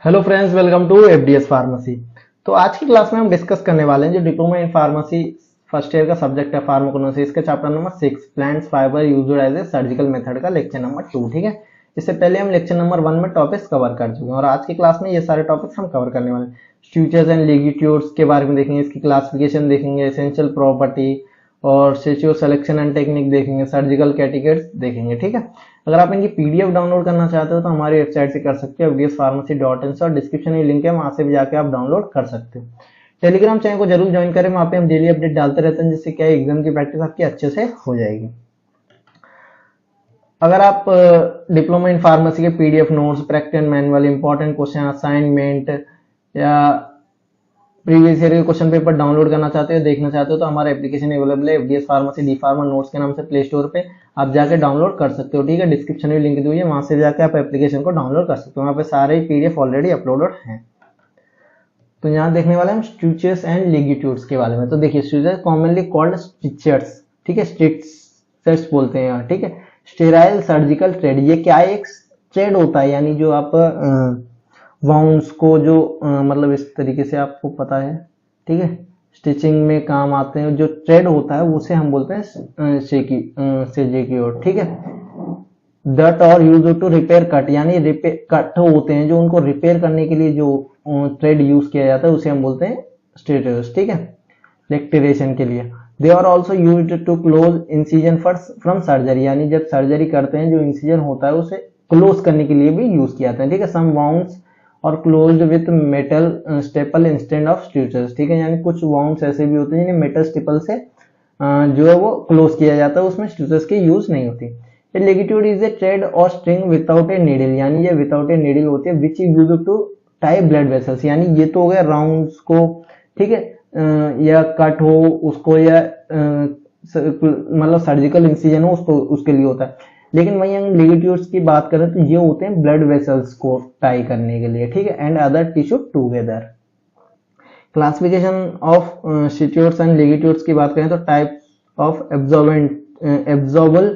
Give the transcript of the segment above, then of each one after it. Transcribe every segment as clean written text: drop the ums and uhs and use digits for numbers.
Hello friends, welcome to FDS pharmacy. तो आज की क्लास में हम डिस्कस करने वाले हैं जो diploma in pharmacy first year का सब्जेक्ट है फार्माकोनोसी, इसका chapter number 6 plants fibre used as a surgical method का लेक्चर नंबर 2। ठीक है, इससे पहले हम लेक्चर नंबर 1 में टॉपिक्स कवर कर चुके हैं और आज की क्लास में ये सारे टॉपिक्स हम कवर करने वाले हैं। स्ट्रक्चर्स एंड लिगेट्यूड्स के बारे में देखेंगे, इसकी क्लासिफिकेशन देखेंगे, एसेंशियल प्रॉपर्टी और स्टेच्यू सिलेक्शन एंड टेक्निक देखेंगे, सर्जिकल कैटेगरीज देखेंगे। ठीक है, अगर आप इनकी पीडीएफ डाउनलोड करना चाहते हो तो हमारी वेबसाइट से कर सकते हो fdspharmacy.in से, और डिस्क्रिप्शन में लिंक है, वहां से भी जाके आप डाउनलोड कर सकते हो। टेलीग्राम चैनल को जरूर ज्वाइन करें, वहां पे हम डेली अपडेट डालते रहते हैं, जिससे क्या एग्जाम की प्रैक्टिस आपकी अच्छे से हो जाएगी। अगर आप डिप्लोमा इन फार्मेसी के PDF notes, practical manual, important question, assignment या प्रीवियस ईयर के क्वेश्चन पेपर डाउनलोड करना चाहते हो, देखना चाहते हो, तो हमारा एप्लीकेशन अवेलेबल है FDS pharmacy D pharma notes के नाम से प्ले स्टोर पे आप जाके डाउनलोड कर सकते हो। ठीक है, डिस्क्रिप्शन में लिंक दी हुई है, वहां से जाके आप एप्लीकेशन को डाउनलोड कर सकते हो, वहां पे सारे पीडीएफ ऑलरेडी अपलोडेड हैं। तो यहाँ देखने वाले हम स्ट्रक्चर्स एंड लिगेट्यूड्स के बारे में। तो देखिए, स्ट्रक्चर्स कॉमनली कॉल्ड स्ट्रिक्चर्स। ठीक है, स्ट्रिक्चर्स बोलते हैं यहाँ। ठीक है, स्टेराइल सर्जिकल थ्रेड, ये क्या है? एक थ्रेड होता है, यानी जो आप वाउंड्स को जो मतलब इस तरीके से आपको पता है, ठीक है, स्टिचिंग में काम आते हैं, जो थ्रेड होता है उसे हम बोलते हैं सेजेक्योर। ठीक है, दट और यूज टू रिपेयर कट, यानी रिपेयर कट होते हैं जो उनको रिपेयर करने के लिए जो थ्रेड यूज किया जाता है उसे हम बोलते हैं स्टेटस। ठीक है, लेक्टेरेशन के लिए। They are also use to close incision from surgery, यानी जब सर्जरी करते हैं जो इंसिजन होता है उसे क्लोज करने के लिए भी यूज किया जाता है। ठीक है, सम वाउंड्स और closed with metal staple instead of stitches. ठीक है, यानी कुछ वाउंड्स ऐसे भी होते हैं जिन्हें मेटल स्टेपल से जो है वो क्लोज किया जाता है, उसमें स्टिचेस की यूज नहीं होती। A ligature is a thread और स्ट्रिंग विदाउट ए नीडल, यानी ये विदाउट ए नीडल होती है, which is used to tie blood vessels, यानी ये तो हो गया राउंड्स को, ठीक है, या कट हो उसको, या मतलब सर्जिकल इंसिजन हो उसको, उसके लिए होता है। लेकिन वही हम लिगेट्यूड्स की बात करें तो ये होते हैं ब्लड वेसल्स को टाई करने के लिए। ठीक है, and other tissue together. Classification of स्टिच्यूट्स एंड लिगेट्यूड्स की बात करें तो टाइप्स ऑफ एब्जॉर्बल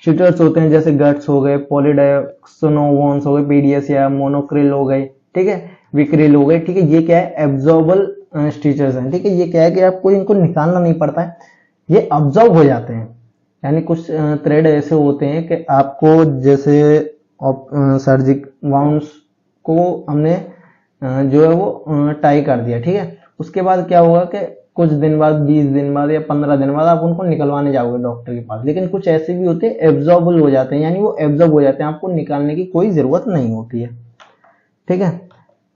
स्टिच्यूट्स होते हैं, जैसे गट्स हो गए, पॉलीडायक्सोनोवॉन्स हो गए, पीडीएस या मोनोक्रिल हो गए, ठीक है, विक्रिल हो गए। ठीक है, ये क्या है? एब्जॉर्बल स्टिचर्स हैं। ठीक है, ये क्या है कि आपको इनको निकालना नहीं पड़ता है, ये ऑब्जॉर्ब हो जाते हैं। यानी कुछ थ्रेड ऐसे होते हैं कि आपको जैसे सर्जिक वाउंड्स को हमने जो है वो टाई कर दिया, ठीक है, उसके बाद क्या होगा कि कुछ दिन बाद, 20 दिन बाद या 15 दिन बाद आप उनको निकलवाने जाओगे डॉक्टर के पास। लेकिन कुछ ऐसे भी होते हैं एब्जॉर्बल हो जाते हैं, यानी वो एब्जॉर्ब हो जाते हैं, आपको निकालने की कोई जरूरत नहीं होती है। ठीक है,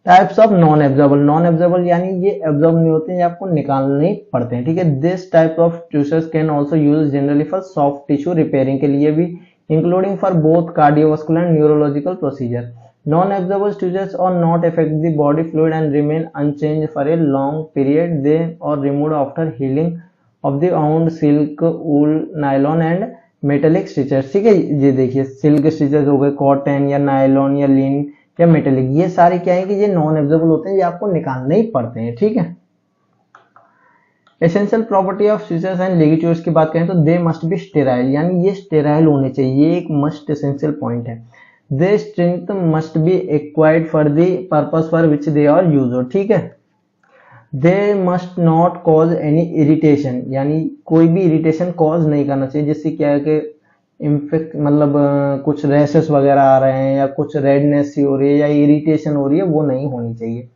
types of non absorbable. Non absorbable यानी ये एब्जॉर्ब नहीं होते हैं, ये आपको निकालने पड़ते हैं। ठीक है, this type of tissues can also use generally for soft tissue repairing के लिए भी, including for both cardiovascular and neurological procedure. Non absorbable tissues are not affect the body fluid and remain unchanged for a long period, they are remove after healing of the wound, silk, wool, nylon and metallic stitches. ठीक है, ये देखिए, silk stitches हो गए, cotton या nylon या लिन या metallic, ये सारे क्या है कि ये नॉन एब्जॉर्बल होते हैं, ये आपको निकालने ही पड़ते हैं। ठीक है, essential property of stitches and ligatures की बात करें तो दे मस्ट बी स्टेराइल, यानी ये स्टेराइल होने चाहिए, ये एक मस्ट एसेंशियल पॉइंट है। They strength must be acquired for the purpose for which they are used. ठीक है, they must not cause any irritation, यानी कोई भी इरिटेशन कॉज नहीं करना चाहिए, जिससे क्या है कि इन्फेक्ट मतलब कुछ रैशेस वगैरह आ रहे हैं या कुछ रेडनेस हो रही है या इरिटेशन हो रही है, वो नहीं होनी चाहिए।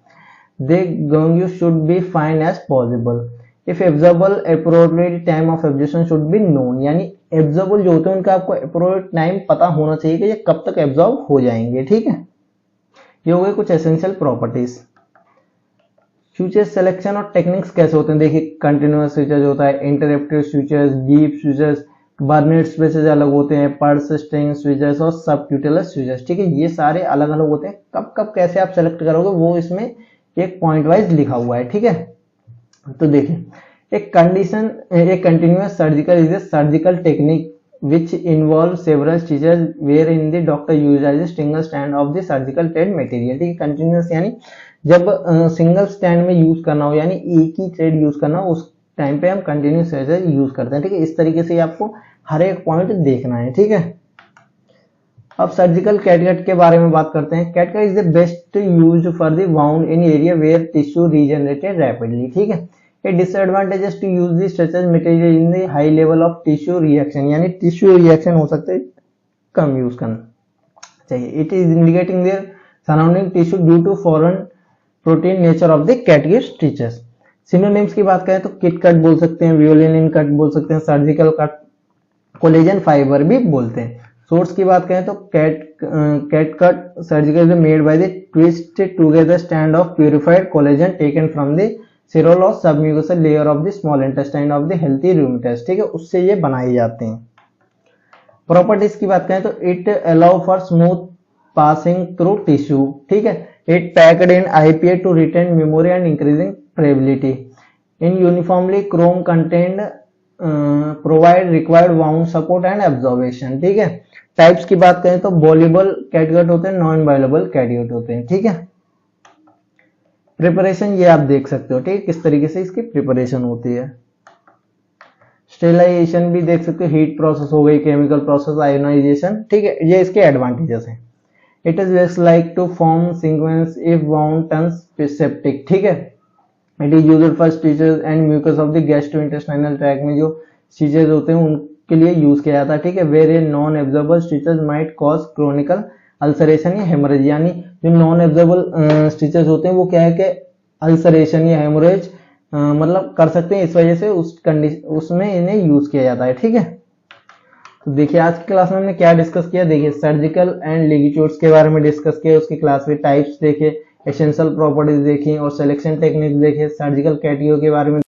दे गंग्यू should be fine as possible. If absorbable appropriate time of absorption should be known, यानी एब्जॉर्बल जो होते हैं उनका आपको अप्रोप्रिएट टाइम पता होना चाहिए कि ये कब तक एब्जॉर्ब हो जाएंगे। ठीक है, ये हो गए कुछ एसेंशियल प्रॉपर्टीज। स्विचेस सिलेक्शन और टेक्निक्स कैसे होते हैं, देखिए, कंटिन्यूअस स्विचेस होता है, interrupted switches, deep switches, बर्नेट switches अलग होते हैं, पल्स स्ट्रिंग स्विचेस और सबक्यूटेलस स्विचेस। ठीक है, ये सारे अलग अलग होते हैं, कब कब कैसे आप सेलेक्ट करोगे वो इसमें एक पॉइंट वाइज लिखा हुआ है। ठीक है, तो देखिए, एक continuous surgical is a surgical technique which involve several stitches wherein the doctor uses a single strand of the surgical thread material। ठीक है, कंटिन्यूअस यानी जब सिंगल स्टैंड में यूज करना हो, यानी एक ही थ्रेड यूज करना हो, उस टाइम पे हम कंटिन्यूअस यूज करते हैं। ठीक है, इस तरीके से आपको हर एक पॉइंट देखना है। ठीक है, अब सर्जिकल कैटगट के बारे में बात करते हैं। Catgut is the best use for the wound in area where tissue regenerated rapidly, ठीक है। A disadvantage to use the stretches material in the high level of tissue reaction, यानी टिश्यू रिएक्शन हो सकते हैं, कम यूज करना चाहिए। It is indicating their surrounding tissue due to foreign protein nature of the catgut stitches. Synonyms की बात करें तो किट कट बोल सकते हैं, वियोलिन कट बोल सकते हैं, सर्जिकल कट, कोलेजन फाइबर भी बोलते हैं। सोर्स की बात करें तो catgut surgical made by the twist together stand of purified collagen taken from the serosal or submucosal layer of the small intestine of the healthy ruminants, ठीक है, उससे ये बनाए जाते हैं। प्रॉपर्टीज की बात करें तो it allow for smooth passing through tissue, ठीक है। It packed in IPA to retain memory and increasing pliability. In uniformly chrome content provide required wound support and absorption, ठीक है। टाइप्स की बात करें तो बॉलेबल कैटगट होते हैं, नॉन बॉलेबल कैटगट होते हैं, ठीक है। प्रिपरेशन ये आप देख सकते हो, ठीक है, किस तरीके से इसकी प्रिपरेशन होती है। स्टेरिलाइजेशन भी देख सकते हो, हीट प्रोसेस हो गई, केमिकल प्रोसेस, आयोनाइजेशन, ठीक है, ये इसके एडवांटेजेस हैं। It is best like to form sequence if wound turns septic, ठीक है। It is used for stitches and mucus of the gastrointestinal tract में जो स्टिचेस होते हैं उनके लिए यूज किया जाता है, ठीक है। Where a non absorbable stitches might cause chronical ulceration या हेमरेज, यानी जो नॉन एब्जॉर्बल स्टिचेस होते हैं वो क्या है कि अल्सरेशन या हेमरेज मतलब कर सकते हैं, इस वजह से उसमें इन्हें यूज किया जाता है, ठीक है। तो देखिए आज की क्लास में हमने क्या डिस्कस किया, देखिए सर्जिकल एंड लिगाचुएट्स के बारे में डिस्कस किया, उसकी क्लास में टाइप्स देखे, एसेंशियल प्रॉपर्टीज देखी और सिलेक्शन टेक्निक देखे, सर्जिकल कैटेगरी के बारे में